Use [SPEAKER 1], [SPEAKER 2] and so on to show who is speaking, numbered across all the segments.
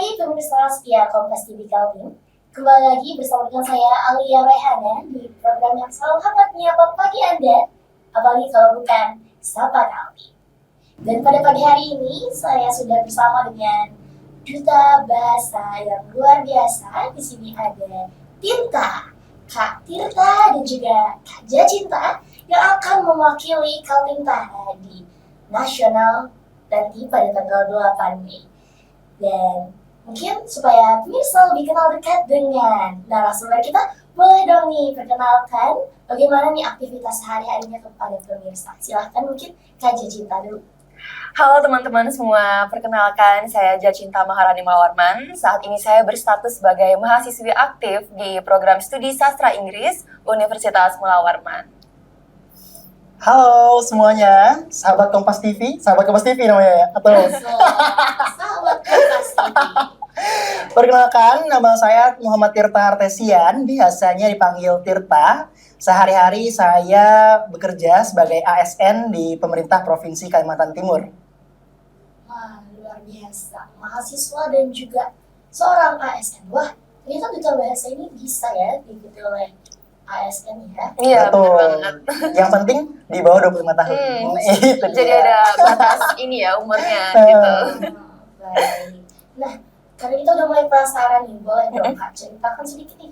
[SPEAKER 1] Hai pemirsa setia Kompas TV Kaltim. Kembali lagi bersama dengan saya Alia Rehana di program yang selalu hangat menyapa pagi Anda, apalagi kalau bukan Sapa Kaltim. Dan pada pagi hari ini saya sudah bersama dengan duta bahasa yang luar biasa. Di sini ada Tirta, Kak Tirta dan juga Kak Jacinta yang akan mewakili Kaltimtara di nasional nanti pada tanggal 8 Mei. Dan mungkin supaya pemirsa lebih kenal dekat dengan narasumber kita, boleh dong nih perkenalkan bagaimana nih aktivitas sehari-harinya kepada pemirsa. Silahkan mungkin Kak Jacinta dulu.
[SPEAKER 2] Halo teman-teman semua, perkenalkan saya Jacinta Maharani Malawarman. Saat ini saya berstatus sebagai mahasiswi aktif di program studi sastra Inggris Universitas Mulawarman.
[SPEAKER 3] Halo semuanya, sahabat Kompas TV namanya ya? Atau?
[SPEAKER 1] Sahabat Kompas TV.
[SPEAKER 3] Perkenalkan, nama saya Muhammad Tirta Artesian, biasanya dipanggil Tirta. Sehari-hari saya bekerja sebagai ASN di pemerintah Provinsi Kalimantan Timur.
[SPEAKER 1] Wah, luar biasa. Mahasiswa dan juga seorang ASN. Wah, ternyata duta bahasa ini bisa ya diikuti oleh ASN ya.
[SPEAKER 2] Iya,
[SPEAKER 3] Betul.
[SPEAKER 2] benar banget.
[SPEAKER 3] Yang penting di bawah 25 tahun. Itu
[SPEAKER 2] Jadi
[SPEAKER 3] dia.
[SPEAKER 2] ada batas ini ya umurnya gitu.
[SPEAKER 1] Baik. Nah, karena kita udah mulai penasaran nih, boleh dong Kak ceritakan sedikit nih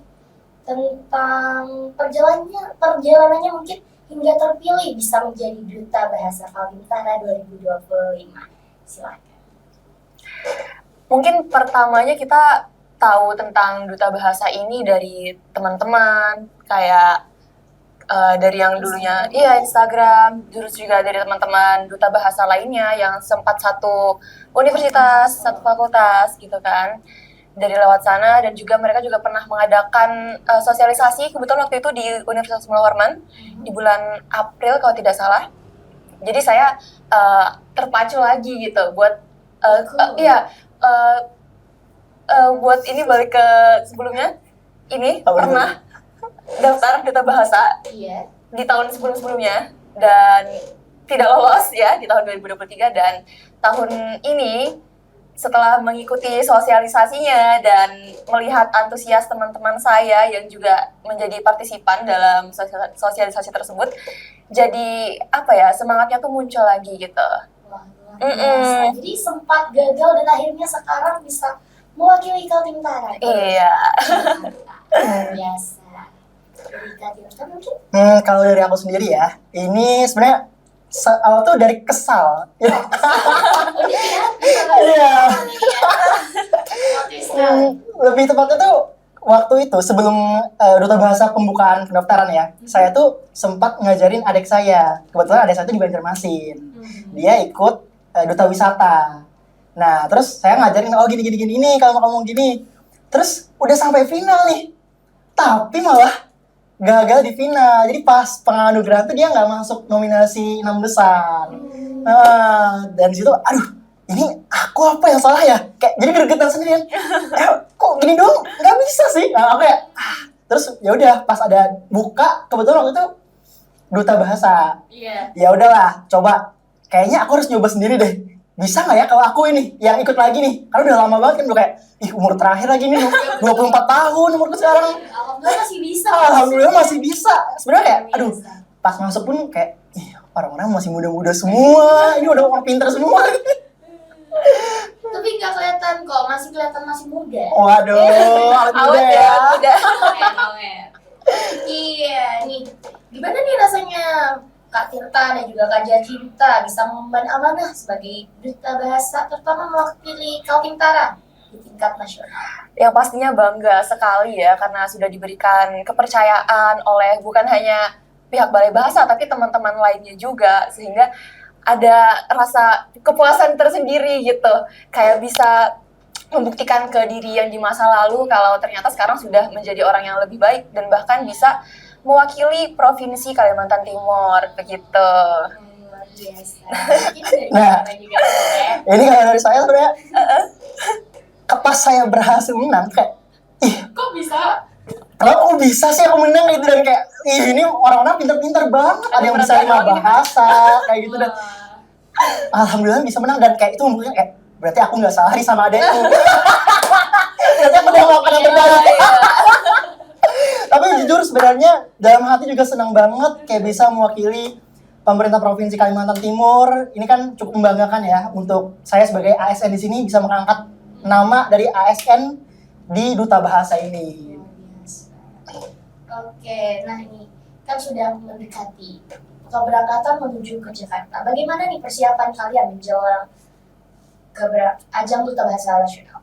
[SPEAKER 1] tentang perjalanannya mungkin hingga terpilih bisa menjadi duta bahasa Kaltimtara 2025. Silakan.
[SPEAKER 2] Mungkin pertamanya kita tahu tentang duta bahasa ini dari teman-teman, kayak dari yang dulunya Instagram, terus juga dari teman-teman duta bahasa lainnya yang sempat satu universitas, satu fakultas gitu kan. Dari lewat sana, dan juga mereka juga pernah mengadakan sosialisasi kebetulan waktu itu di Universitas Mulawarman di bulan April kalau tidak salah. Jadi saya terpacu lagi gitu buat buat ini balik ke sebelumnya. Ini pernah daftar duta bahasa di tahun sebelum-sebelumnya dan tidak lolos ya di tahun 2023, dan tahun ini setelah mengikuti sosialisasinya dan melihat antusias teman-teman saya yang juga menjadi partisipan dalam sosialisasi tersebut, jadi semangatnya tuh muncul lagi gitu.
[SPEAKER 1] Wah, luar biasa. Jadi sempat gagal dan akhirnya sekarang bisa mewakili Kaltimtara.
[SPEAKER 2] Iya.
[SPEAKER 1] Luar biasa. Jadi Kak Tirta mungkin?
[SPEAKER 3] Kalau dari aku sendiri ya, ini sebenarnya awal tuh dari kesal. Iya. Lebih tepatnya tuh waktu itu sebelum duta bahasa pembukaan pendaftaran ya, saya tuh sempat ngajarin adik saya. Kebetulan adik saya tuh di Banjarmasin. Dia ikut duta wisata. Nah, terus saya ngajarin, gini ini kalau mau ngomong gini. Terus udah sampai final nih. Tapi malah gagal di final. Jadi pas penganugerahan tuh dia nggak masuk nominasi 6 besar. Dan di situ, aduh, ini aku apa yang salah ya? Kayak jadi gregetan sendirian. Kok gini dong? Nggak bisa sih. Nah, aku kayak, terus ya udah pas ada buka, kebetulan waktu itu duta bahasa.
[SPEAKER 1] Iya.
[SPEAKER 3] Ya udahlah, coba. Kayaknya aku harus nyoba sendiri deh. Bisa nggak ya kalau aku ini yang ikut lagi nih? Karena udah lama banget kan, udah kayak, umur terakhir lagi nih, 24 tahun umurku sekarang.
[SPEAKER 1] Alhamdulillah masih bisa.
[SPEAKER 3] Alhamdulillah masih bisa. Sebenarnya kayak, aduh, pas masuk pun kayak, orang-orang masih muda-muda semua. Ini udah orang pintar semua.
[SPEAKER 1] Tapi nggak kelihatan kok, masih kelihatan masih muda.
[SPEAKER 3] Waduh,
[SPEAKER 2] Awet ya, udah.
[SPEAKER 1] Iya, nih. Gimana nih rasanya Kak Tirta dan juga Kak Jacinta bisa mengemban amanah sebagai duta bahasa, terutama mewakili Kaltimtara di tingkat nasional?
[SPEAKER 2] Yang pastinya bangga sekali ya, karena sudah diberikan kepercayaan oleh bukan hanya pihak Balai Bahasa, tapi teman-teman lainnya juga, sehingga ada rasa kepuasan tersendiri gitu, kayak bisa membuktikan ke diri yang di masa lalu kalau ternyata sekarang sudah menjadi orang yang lebih baik dan bahkan bisa mewakili Provinsi Kalimantan Timur begitu.
[SPEAKER 1] Luar biasa.
[SPEAKER 3] Nah, ini kalau dari saya sebenarnya, pas saya berhasil menang kayak,
[SPEAKER 1] kok bisa?
[SPEAKER 3] kok bisa sih aku menang gitu, dan kayak, ini orang-orang pintar-pintar banget, ada yang bisa 5 bahasa kayak gitu, dan alhamdulillah bisa menang, dan kayak itu membuktikan kayak berarti aku nggak salah nih sama adekku. Biasanya aku udah melakukan yang terbaik. Tapi jujur sebenarnya dalam hati juga senang banget kayak bisa mewakili pemerintah Provinsi Kalimantan Timur. Ini kan cukup membanggakan ya untuk saya sebagai ASN di sini bisa mengangkat nama dari ASN di Duta Bahasa ini.
[SPEAKER 1] Luar biasa. Oke, nah ini kan sudah mendekati keberangkatan menuju ke Jakarta. Bagaimana nih persiapan kalian menjelang ajang Duta Bahasa Nasional?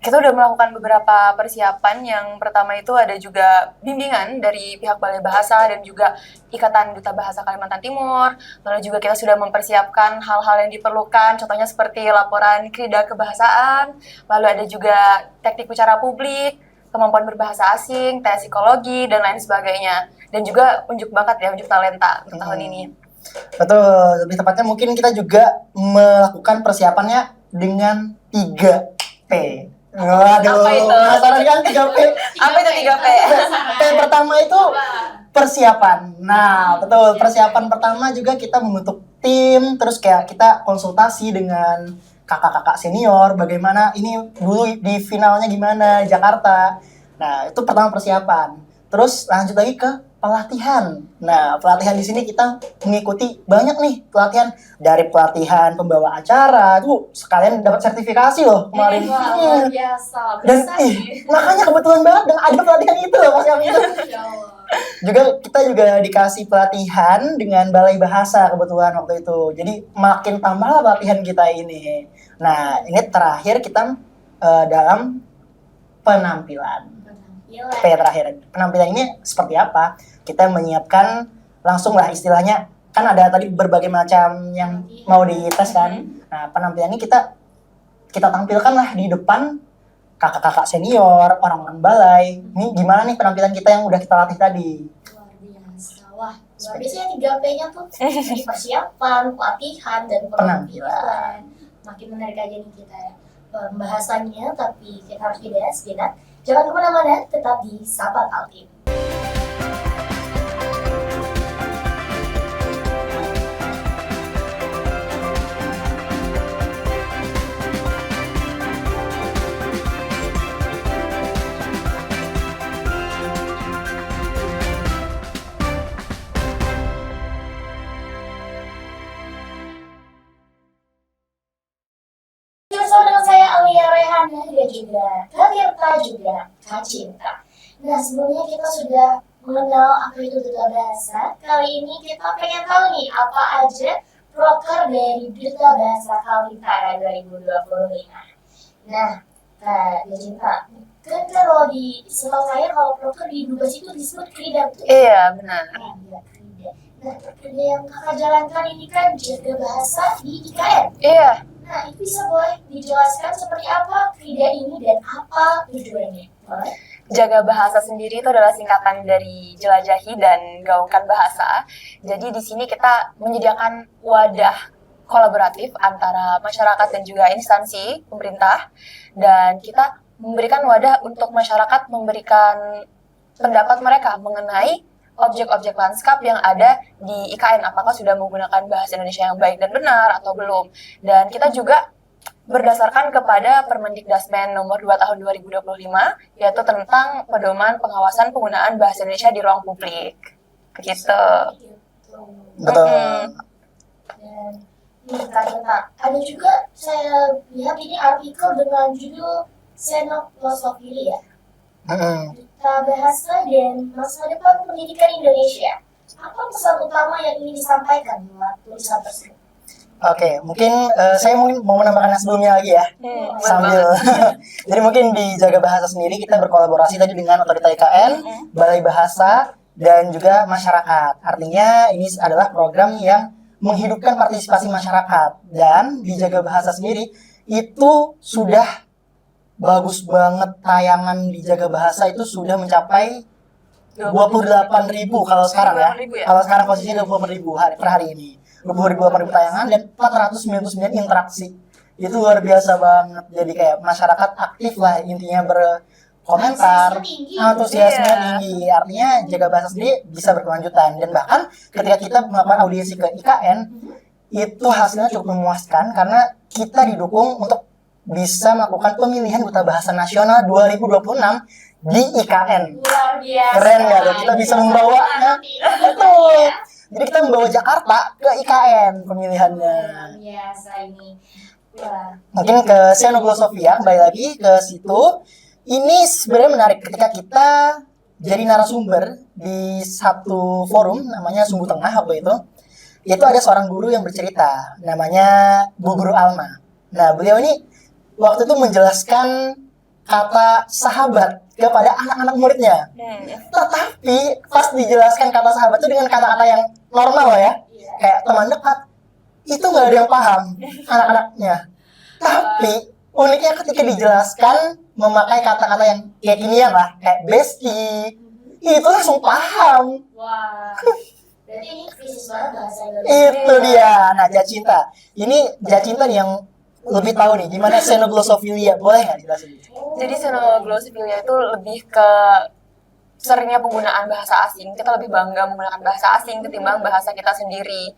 [SPEAKER 2] Kita udah melakukan beberapa persiapan. Yang pertama itu ada juga bimbingan dari pihak Balai Bahasa dan juga Ikatan Duta Bahasa Kalimantan Timur. Lalu juga kita sudah mempersiapkan hal-hal yang diperlukan, contohnya seperti laporan krida kebahasaan, lalu ada juga teknik bicara publik, kemampuan berbahasa asing, tes psikologi, dan lain sebagainya. Dan juga unjuk bakat ya, unjuk talenta untuk tahun ini.
[SPEAKER 3] Betul, lebih tepatnya mungkin kita juga melakukan persiapannya dengan 3P. Waduh,
[SPEAKER 2] Apa itu?
[SPEAKER 3] penasaran kan 3P?
[SPEAKER 2] Apa itu 3P?
[SPEAKER 3] P pertama itu persiapan. Nah, betul. Persiapan pertama juga kita membentuk tim, terus kayak kita konsultasi dengan kakak-kakak senior, bagaimana ini dulu di finalnya gimana, Jakarta. Nah, itu pertama persiapan. Terus lanjut lagi ke pelatihan. Nah, pelatihan di sini kita mengikuti banyak nih pelatihan, dari pelatihan pembawa acara, tuh sekalian dapat sertifikasi loh kemarin.
[SPEAKER 1] Wah, luar biasa.
[SPEAKER 3] Dan
[SPEAKER 1] Besar sih.
[SPEAKER 3] makanya kebetulan banget dan ada pelatihan itu loh Mas Yami itu.
[SPEAKER 1] Masya Allah.
[SPEAKER 3] Kita juga dikasih pelatihan dengan Balai Bahasa kebetulan waktu itu. Jadi makin tambahlah pelatihan kita ini. Nah, ini terakhir kita dalam penampilan. P terakhir. Penampilan ini seperti apa? Kita menyiapkan langsung lah istilahnya. Kan ada tadi berbagai macam yang mau dites kan. Nah, penampilan ini kita tampilkan lah di depan kakak-kakak senior, orang-orang balai. Ini gimana nih penampilan kita yang udah kita latih tadi?
[SPEAKER 1] Luar biasa. Wah, luar biasa ya 3P-nya tuh. Dari persiapan, pelatihan, dan penampilan. Makin menarik aja nih kita ya pembahasannya, tapi kita harus jeda sejenak. Jangan kemana-mana, tetap di Sapa Kaltim. Bersama dengan saya Alia Rehana dan juga Kak Tirta juga Kak Cinta. Nah, sebelumnya kita sudah mengenal apa itu Duta Bahasa. Kali ini kita pengen tahu nih apa aja proker dari Duta Bahasa Kaltara 2025. Nah, Kak Cinta, kan kalau di setahu saya kalau proker di Dubas itu disebut krida tuh.
[SPEAKER 2] Iya, benar.
[SPEAKER 1] Nah, iya, krida. Nah, krida yang kakak jalankan ini kan jaga bahasa di IKN.
[SPEAKER 2] Iya.
[SPEAKER 1] Nah, itu bisa boleh dijelaskan seperti apa krida ini dan apa tujuannya? Boleh?
[SPEAKER 2] Jaga Bahasa sendiri itu adalah singkatan dari jelajahi dan gaungkan bahasa. Jadi di sini kita menyediakan wadah kolaboratif antara masyarakat dan juga instansi pemerintah, dan kita memberikan wadah untuk masyarakat memberikan pendapat mereka mengenai objek-objek lanskap yang ada di IKN, apakah sudah menggunakan bahasa Indonesia yang baik dan benar atau belum. Dan kita juga berdasarkan kepada Permendikdasmen nomor 2 tahun 2025, yaitu tentang pedoman pengawasan penggunaan bahasa Indonesia di ruang publik. Begitu.
[SPEAKER 3] Betul.
[SPEAKER 1] Dan nih Kak, ada juga saya lihat ini artikel dengan judul Senok Filosofili ya. Duta Bahasa dan Masa Depan Pendidikan Indonesia. Apa pesan utama yang ingin disampaikan lewat tulisan tersebut?
[SPEAKER 3] Oke, mungkin saya mungkin mau menambahkan yang sebelumnya lagi ya. Sambil jadi mungkin di Jaga Bahasa sendiri kita berkolaborasi tadi dengan Otorita IKN, Balai Bahasa, dan juga masyarakat. Artinya ini adalah program yang menghidupkan partisipasi masyarakat. Dan di Jaga Bahasa sendiri itu sudah bagus banget, tayangan di Jaga Bahasa itu sudah mencapai 28.000 kalau sekarang ya.
[SPEAKER 2] 28.000 ya?
[SPEAKER 3] Kalau sekarang posisinya 28.000 per hari ini. 28.000 tayangan dan 499 interaksi. Itu luar biasa banget. Jadi kayak masyarakat aktif lah intinya berkomentar, antusiasme tinggi. Artinya Jaga Bahasa sendiri bisa berkelanjutan, dan bahkan ketika kita melakukan audiensi ke IKN itu hasilnya cukup memuaskan karena kita didukung untuk bisa melakukan pemilihan Duta Bahasa Nasional 2026 di IKN.
[SPEAKER 1] Luar biasa.
[SPEAKER 3] Keren nggak tuh? Kita bisa membawa, betul. Jadi kita membawa Jakarta ke IKN pemilihannya.
[SPEAKER 1] Luar biasa ini. Wah.
[SPEAKER 3] Mungkin ke Xenoglosopia, kembali lagi ke situ. Ini sebenarnya menarik ketika kita jadi narasumber di satu forum namanya Sumbu Tengah waktu itu. Itu ada seorang guru yang bercerita, namanya Bu Guru Alma. Nah, beliau ini waktu itu menjelaskan kata sahabat kepada anak-anak muridnya. Tetapi pas dijelaskan kata sahabat itu dengan kata-kata yang normal ya, kayak teman dekat, itu nggak ada yang paham anak-anaknya. Tapi uniknya ketika dijelaskan memakai kata-kata yang kayak ginian lah, kayak bestie, itu langsung paham.
[SPEAKER 1] Wah. Berarti ini krisis banget bahasa Indonesia.
[SPEAKER 3] Itu dia. Nah, Jacinta. Ini Jacinta nih yang lebih tahu nih gimana xenoglosophilia. Boleh nggak dijelasin?
[SPEAKER 2] Jadi xenoglosophilia itu lebih ke seringnya penggunaan bahasa asing. Kita lebih bangga menggunakan bahasa asing ketimbang bahasa kita sendiri.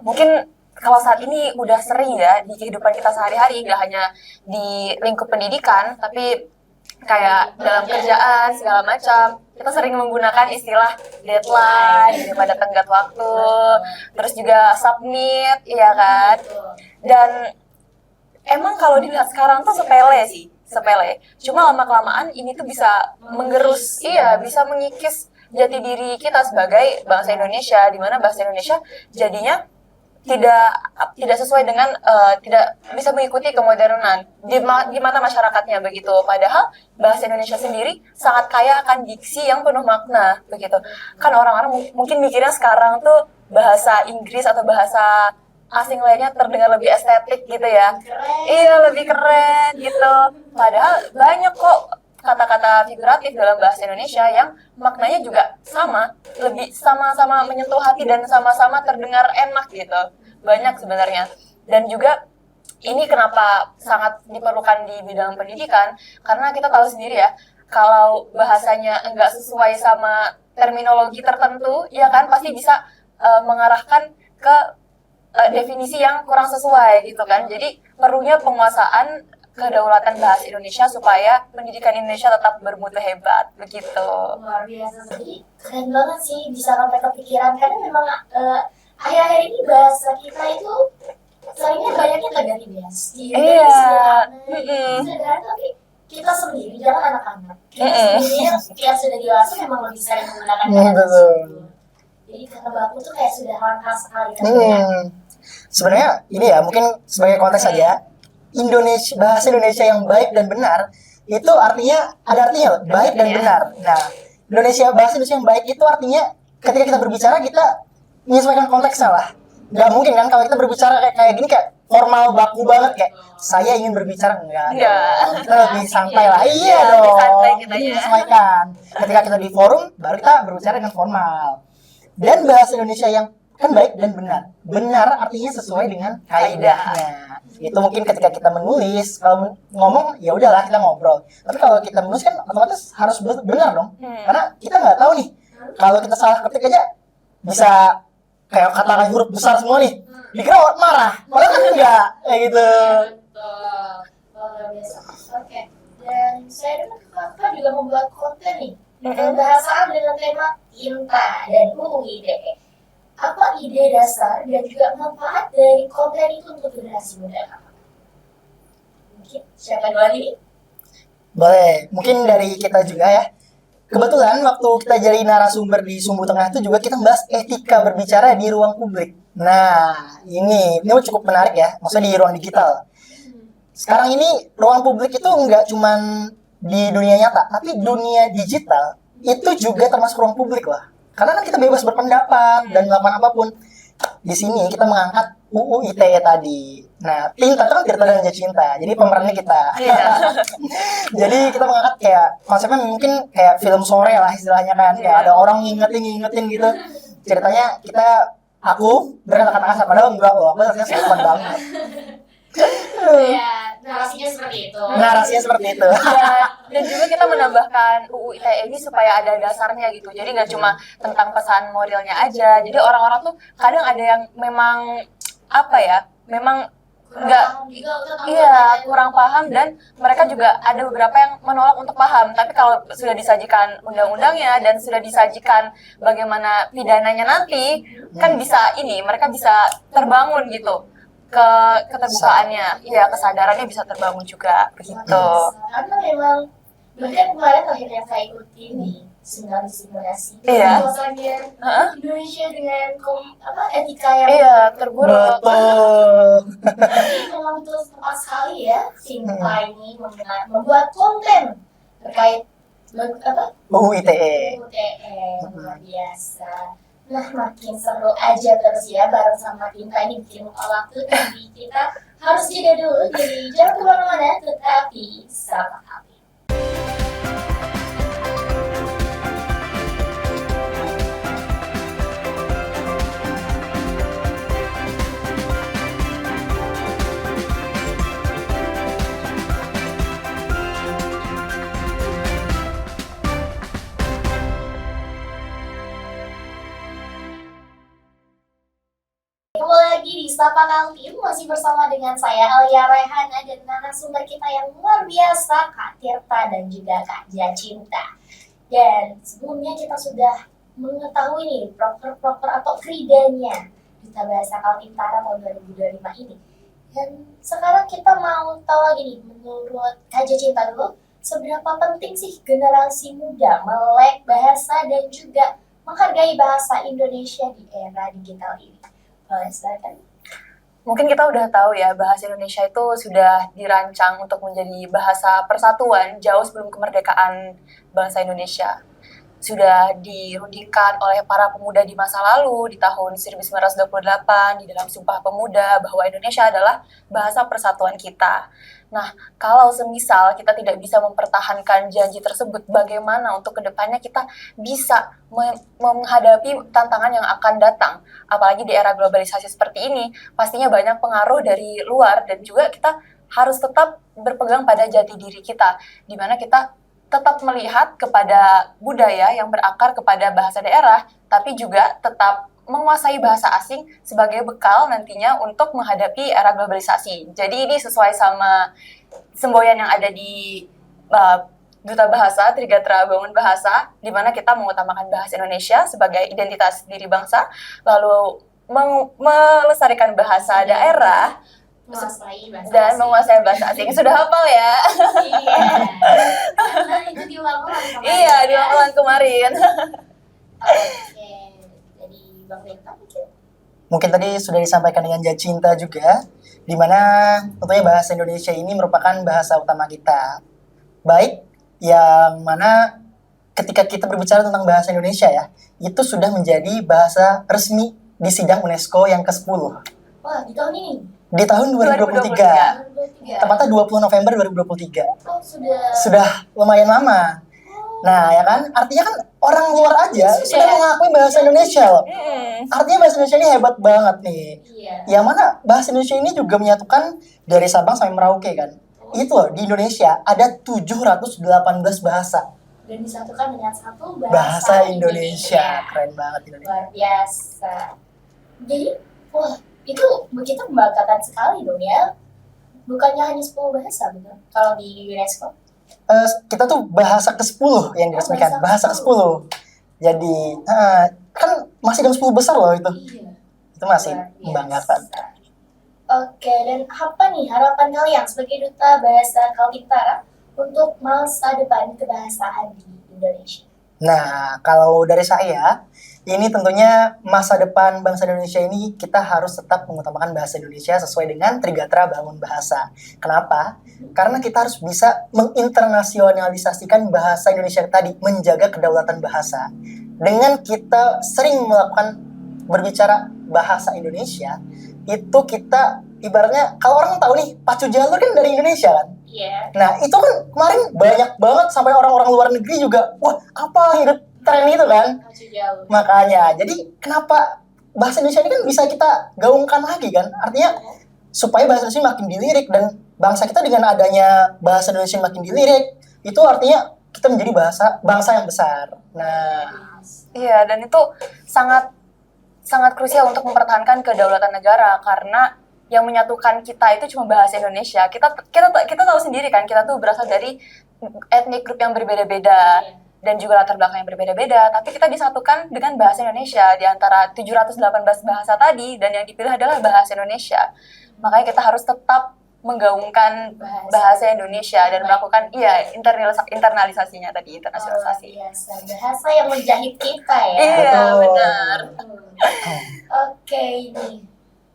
[SPEAKER 2] Mungkin kalau saat ini udah sering ya di kehidupan kita sehari-hari, nggak hanya di lingkup pendidikan, tapi kayak dalam kerjaan segala macam, kita sering menggunakan istilah deadline daripada tenggat waktu, terus juga submit, iya kan? Dan emang kalau dilihat sekarang tuh sepele sih, sepele. Cuma lama-kelamaan ini tuh bisa menggerus, bisa mengikis jati diri kita sebagai bangsa Indonesia, di mana bahasa Indonesia jadinya tidak sesuai dengan tidak bisa mengikuti kemodernan di mata masyarakatnya begitu. Padahal bahasa Indonesia sendiri sangat kaya akan diksi yang penuh makna begitu. Kan orang-orang mungkin mikirnya sekarang tuh bahasa Inggris atau bahasa asing lainnya terdengar lebih estetik gitu ya. Iya, lebih keren gitu. Padahal banyak kok kata-kata figuratif dalam bahasa Indonesia yang maknanya juga sama, lebih sama-sama menyentuh hati dan sama-sama terdengar enak gitu. Banyak sebenarnya. Dan juga ini kenapa sangat diperlukan di bidang pendidikan, karena kita tahu sendiri ya, kalau bahasanya enggak sesuai sama terminologi tertentu, ya kan pasti bisa mengarahkan ke definisi yang kurang sesuai gitu kan. Jadi perlunya penguasaan kedaulatan bahasa Indonesia supaya pendidikan Indonesia tetap bermutu hebat begitu.
[SPEAKER 1] Luar biasa. Jadi keren banget sih bisa sampai kepikiran, karena memang akhir-akhir ini bahasa kita itu seringnya banyaknya terganti bestie. Sederhana, tapi kita sendiri, jangan anak-anak, kita sendiri yang sudah dewasa memang lebih sering menggunakan kata tersebut. Jadi kata baku tuh kayak sudah langka sekali kan.
[SPEAKER 3] Sebenarnya ini ya mungkin sebagai konteks saja, bahasa Indonesia yang baik dan benar itu artinya ada artinya loh, baik dan benar. Nah, bahasa Indonesia yang baik itu artinya ketika kita berbicara kita menyesuaikan konteksnya lah. Nggak mungkin kan kalau kita berbicara kayak gini kayak formal baku banget kayak saya ingin berbicara enggak. Kita lebih santai lah. Iya dong.
[SPEAKER 2] Santai kita ya.
[SPEAKER 3] Menyesuaikan. Ketika kita di forum baru kita berbicara dengan formal. Dan bahasa Indonesia yang kan baik dan benar. Benar artinya sesuai dengan kaidahnya. Itu mungkin ketika kita menulis, kalau ngomong ya udahlah kita ngobrol. Tapi kalau kita menulis kan otomatis harus benar dong. Karena kita nggak tahu nih. Kalau kita salah ketik aja bisa kayak kata huruf besar semua nih. Dikira orang marah. Padahal kan enggak kayak gitu.
[SPEAKER 1] Betul. Luar biasa. Oke. Dan saya dengar kakak juga membuat konten nih. Pembahasan dengan tema INTA dan UID. Apa ide dasar dan juga manfaat dari konten itu untuk generasi muda kakak? Mungkin siapa duluan ini?
[SPEAKER 3] Boleh, mungkin dari kita juga ya. Kebetulan waktu kita jadi narasumber di Sumbu Tengah itu juga kita membahas etika berbicara di ruang publik. Nah, ini cukup menarik ya, maksudnya di ruang digital. Sekarang ini ruang publik itu nggak cuman di dunia nyata, tapi dunia digital itu juga termasuk ruang publik lah. Karena kan kita bebas berpendapat dan melakukan apapun. Di sini kita mengangkat UU ITE tadi. Nah, Tinta itu kan Tirta dan Jacinta, jadi pemerannya kita. Jadi kita mengangkat kayak konsepnya mungkin kayak film sore lah istilahnya kan. Kayak ada orang ngingetin gitu. Ceritanya aku berkata-kata kasar, padahal enggak loh, aku rasanya sopan banget.
[SPEAKER 1] Iya, narasinya seperti itu.
[SPEAKER 2] Dan juga kita menambahkan UU ITE ini supaya ada dasarnya gitu. Jadi nggak cuma tentang pesan moralnya aja. Jadi orang-orang tuh kadang ada yang memang memang kurang paham dan mereka juga ada beberapa yang menolak untuk paham. Tapi kalau sudah disajikan undang-undangnya dan sudah disajikan bagaimana pidananya nanti, kan mereka bisa terbangun gitu ke keterbukaannya, kesadarannya bisa terbangun juga begitu.
[SPEAKER 1] Karena memang bahkan kemarin akhirnya saya ikutin di simulasi Indonesia dengan etika yang
[SPEAKER 2] terburuk.
[SPEAKER 1] Jadi memang betul tepat sekali ya, Sinta ini membuat konten terkait
[SPEAKER 3] UU ITE.
[SPEAKER 1] luar biasa. Nah, makin seru aja terus ya bareng sama Tinta ini bikin waktu, tapi kita harus jeda dulu, jadi jangan kemana-mana, tetapi sama kami. Kembali lagi di Sapa Kaltim, masih bersama dengan saya Alia Rehana dan narasumber kita yang luar biasa, Kak Tirta dan juga Kak Jacinta. Dan sebelumnya kita sudah mengetahui nih proker atau kridanya Duta Bahasa Kaltim-Tara tahun 2025 ini. Dan sekarang kita mau tahu lagi nih, menurut Kak Jacinta dulu, seberapa penting sih generasi muda melek bahasa dan juga menghargai bahasa Indonesia di era digital ini?
[SPEAKER 2] Mungkin kita udah tahu ya, bahasa Indonesia itu sudah dirancang untuk menjadi bahasa persatuan jauh sebelum kemerdekaan bangsa Indonesia. Sudah dirundingkan oleh para pemuda di masa lalu di tahun 1928 di dalam Sumpah Pemuda bahwa Indonesia adalah bahasa persatuan kita. Nah, kalau semisal kita tidak bisa mempertahankan janji tersebut, bagaimana untuk kedepannya kita bisa menghadapi tantangan yang akan datang? Apalagi di era globalisasi seperti ini, pastinya banyak pengaruh dari luar dan juga kita harus tetap berpegang pada jati diri kita, di mana kita tetap melihat kepada budaya yang berakar kepada bahasa daerah, tapi juga tetap menguasai bahasa asing sebagai bekal nantinya untuk menghadapi era globalisasi. Jadi ini sesuai sama semboyan yang ada di Duta Bahasa, Trigatra Bangun Bahasa, di mana kita mengutamakan bahasa Indonesia sebagai identitas diri bangsa, lalu melestarikan bahasa daerah, menguasai bahasa asing. Sudah hafal ya?
[SPEAKER 1] Iya. Karena itu diulang-ulang kemarin.
[SPEAKER 2] Iya, diulang-ulang kemarin.
[SPEAKER 1] Oke. Jadi Bang Rita
[SPEAKER 3] Mungkin tadi sudah disampaikan dengan Jacinta juga, di mana tentunya bahasa Indonesia ini merupakan bahasa utama kita. Baik, yang mana ketika kita berbicara tentang bahasa Indonesia ya, itu sudah menjadi bahasa resmi di sidang UNESCO yang ke-10.
[SPEAKER 1] Wah, di tahun ini?
[SPEAKER 3] Di tahun 2023.
[SPEAKER 1] 2023.
[SPEAKER 3] Tepatnya 20 November 2023.
[SPEAKER 1] Oh,
[SPEAKER 3] Sudah lumayan lama. Nah, ya kan? Artinya kan orang luar aja sudah mengakui bahasa Indonesia loh. Artinya bahasa Indonesia ini hebat banget nih.
[SPEAKER 1] Iya.
[SPEAKER 3] Yang mana bahasa Indonesia ini juga menyatukan dari Sabang sampai Merauke kan. Itu loh, di Indonesia ada 718 bahasa.
[SPEAKER 1] Dan disatukan dengan satu
[SPEAKER 3] Bahasa Indonesia. Keren banget Indonesia.
[SPEAKER 1] Luar biasa. Jadi, wah, itu begitu membanggakan sekali dong ya. Bukannya hanya 10 bahasa, betul? Kalau di UNESCO.
[SPEAKER 3] Kita tuh bahasa ke-10 yang diresmikan. Bahasa ke-10. Jadi, kan masih dalam 10 besar loh itu.
[SPEAKER 1] Iya.
[SPEAKER 3] Itu masih membanggakan.
[SPEAKER 1] Oke, dan apa nih harapan kalian sebagai Duta Bahasa Kaltim-Tara untuk masa depan kebahasaan di Indonesia?
[SPEAKER 3] Nah, kalau dari saya, ini tentunya masa depan bangsa Indonesia ini kita harus tetap mengutamakan bahasa Indonesia sesuai dengan Trigatra Bangun Bahasa. Kenapa? Karena kita harus bisa menginternasionalisasikan bahasa Indonesia tadi, menjaga kedaulatan bahasa. Dengan kita sering melakukan berbicara bahasa Indonesia, itu kita ibaratnya, kalau orang tahu nih, pacu jalur kan dari Indonesia kan?
[SPEAKER 1] Iya.
[SPEAKER 3] Nah, itu kan kemarin banyak banget sampai orang-orang luar negeri juga, wah, apa yang tren itu kan?
[SPEAKER 1] Pacu jalur.
[SPEAKER 3] Makanya, jadi kenapa bahasa Indonesia ini kan bisa kita gaungkan lagi kan? Artinya supaya bahasa Indonesia makin dilirik dan bangsa kita dengan adanya bahasa Indonesia makin dilirik, itu artinya kita menjadi bangsa yang besar. Nah,
[SPEAKER 2] iya, dan itu sangat krusial untuk mempertahankan kedaulatan negara karena yang menyatukan kita itu cuma bahasa Indonesia. Kita tahu sendiri kan, kita tuh berasal dari etnik grup yang berbeda-beda dan juga latar belakang yang berbeda-beda, tapi kita disatukan dengan bahasa Indonesia di antara 718 bahasa tadi, dan yang dipilih adalah bahasa Indonesia. Makanya kita harus tetap menggaungkan bahasa Indonesia dan melakukan internalisasinya tadi, internasionalisasi.
[SPEAKER 1] Biasa, bahasa yang menjahit kita ya.
[SPEAKER 2] Iya,
[SPEAKER 3] Betul.
[SPEAKER 2] benar.
[SPEAKER 1] Oke, ini.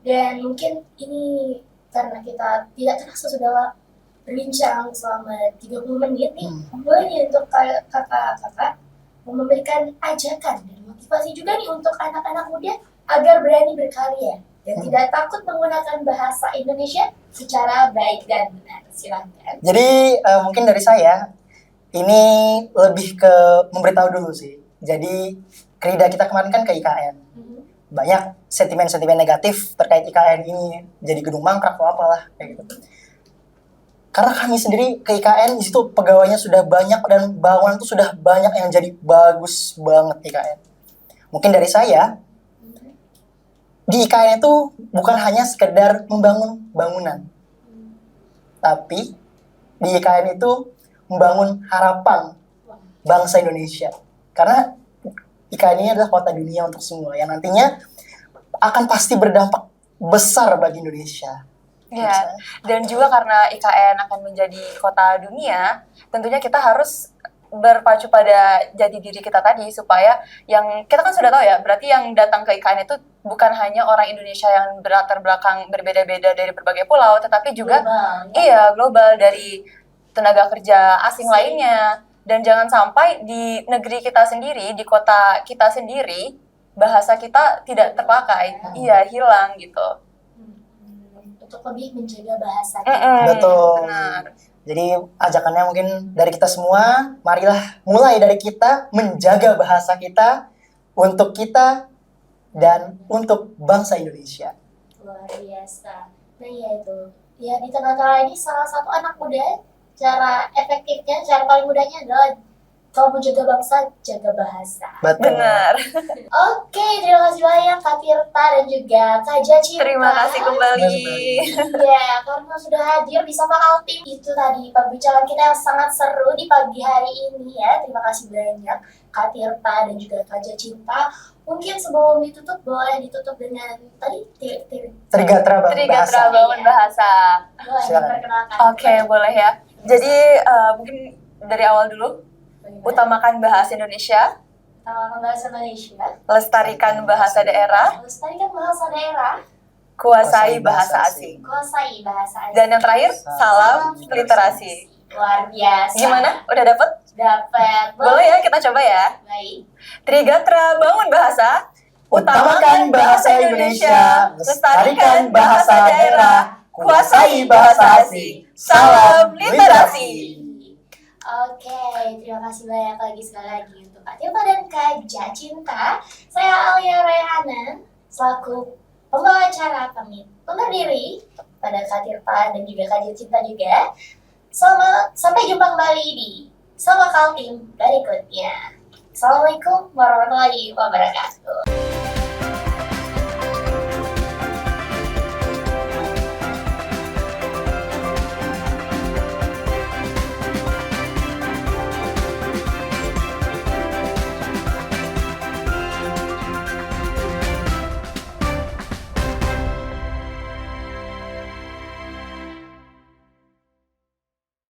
[SPEAKER 1] Dan mungkin ini karena kita tidak terasa sudah berbincang selama 30 menit nih, boleh nih untuk kakak-kakak memberikan ajakan dan motivasi juga nih untuk anak-anak muda agar berani berkarya dan tidak takut menggunakan bahasa Indonesia secara baik dan benar. Silakan.
[SPEAKER 3] Jadi mungkin dari saya ini lebih ke memberitahu dulu sih. Jadi Krida kita kemarin kan ke IKN. Banyak sentimen-sentimen negatif terkait IKN ini, jadi gedung mangkrak atau apalah kayak gitu. Karena kami sendiri ke IKN, di situ pegawainya sudah banyak dan bangunan itu sudah banyak yang jadi bagus banget IKN. Mungkin dari saya, di IKN itu bukan hanya sekedar membangun bangunan, tapi di IKN itu membangun harapan bangsa Indonesia. Karena IKN ini adalah kota dunia untuk semua, yang nantinya akan pasti berdampak besar bagi Indonesia.
[SPEAKER 2] Ya, dan juga karena IKN akan menjadi kota dunia, tentunya kita harus berpacu pada jati diri kita tadi, supaya yang kita kan sudah tahu ya, berarti yang datang ke IKN itu bukan hanya orang Indonesia yang berlatar belakang berbeda-beda dari berbagai pulau, tetapi juga global dari tenaga kerja asing lainnya. Dan jangan sampai di negeri kita sendiri, di kota kita sendiri, bahasa kita tidak terpakai, hilang gitu.
[SPEAKER 1] Untuk lebih menjaga bahasa
[SPEAKER 3] Betul.
[SPEAKER 2] Benar.
[SPEAKER 3] Jadi ajakannya mungkin dari kita semua, marilah mulai dari kita menjaga bahasa kita untuk kita dan untuk bangsa Indonesia.
[SPEAKER 1] Luar biasa. Nah ya itu, ya di tengah-tengah ini salah satu anak muda, cara efektifnya, cara paling mudahnya adalah kalau mau jaga bangsa, jaga bahasa.
[SPEAKER 3] Betul.
[SPEAKER 2] Benar.
[SPEAKER 1] Oke, terima kasih banyak Kak Tirta dan juga Kak Jacinta.
[SPEAKER 2] Terima kasih kembali.
[SPEAKER 1] Ya, karena sudah hadir di Sapa Kaltim. Itu tadi pembicaraan kita yang sangat seru di pagi hari ini ya. Terima kasih banyak Kak Tirta dan juga Kak Jacinta. Mungkin sebelum ditutup, boleh ditutup dengan tadi
[SPEAKER 3] Trigatra
[SPEAKER 2] bangun bahasa.
[SPEAKER 1] Boleh
[SPEAKER 3] Silakan.
[SPEAKER 1] diperkenalkan.
[SPEAKER 2] Oke, boleh ya. Jadi mungkin dari awal dulu, utamakan bahasa Indonesia,
[SPEAKER 1] Bahasa Malaysia.
[SPEAKER 2] lestarikan bahasa daerah,
[SPEAKER 1] Lestarikan bahasa daerah.
[SPEAKER 2] kuasai bahasa asing.
[SPEAKER 1] Kuasai bahasa asing.
[SPEAKER 2] Dan yang terakhir, salam literasi.
[SPEAKER 1] Luar biasa.
[SPEAKER 2] Gimana? Udah dapet?
[SPEAKER 1] Dapat.
[SPEAKER 2] Boleh ya, kita coba ya.
[SPEAKER 1] Baik.
[SPEAKER 2] Trigatra bangun bahasa,
[SPEAKER 3] Utamakan bahasa Indonesia, lestarikan bahasa daerah, kuasai bahasa asing. Salam literasi.
[SPEAKER 1] Oke, terima kasih banyak lagi sekali lagi untuk Kak Tirta dan Kak Jacinta. Saya Alia Rayhana, selaku pembawa acara pamit undur diri pada Kak Tirta dan juga Kak Jacinta juga. Sampai jumpa kembali di Sapa Kaltim berikutnya. Assalamualaikum warahmatullahi wabarakatuh.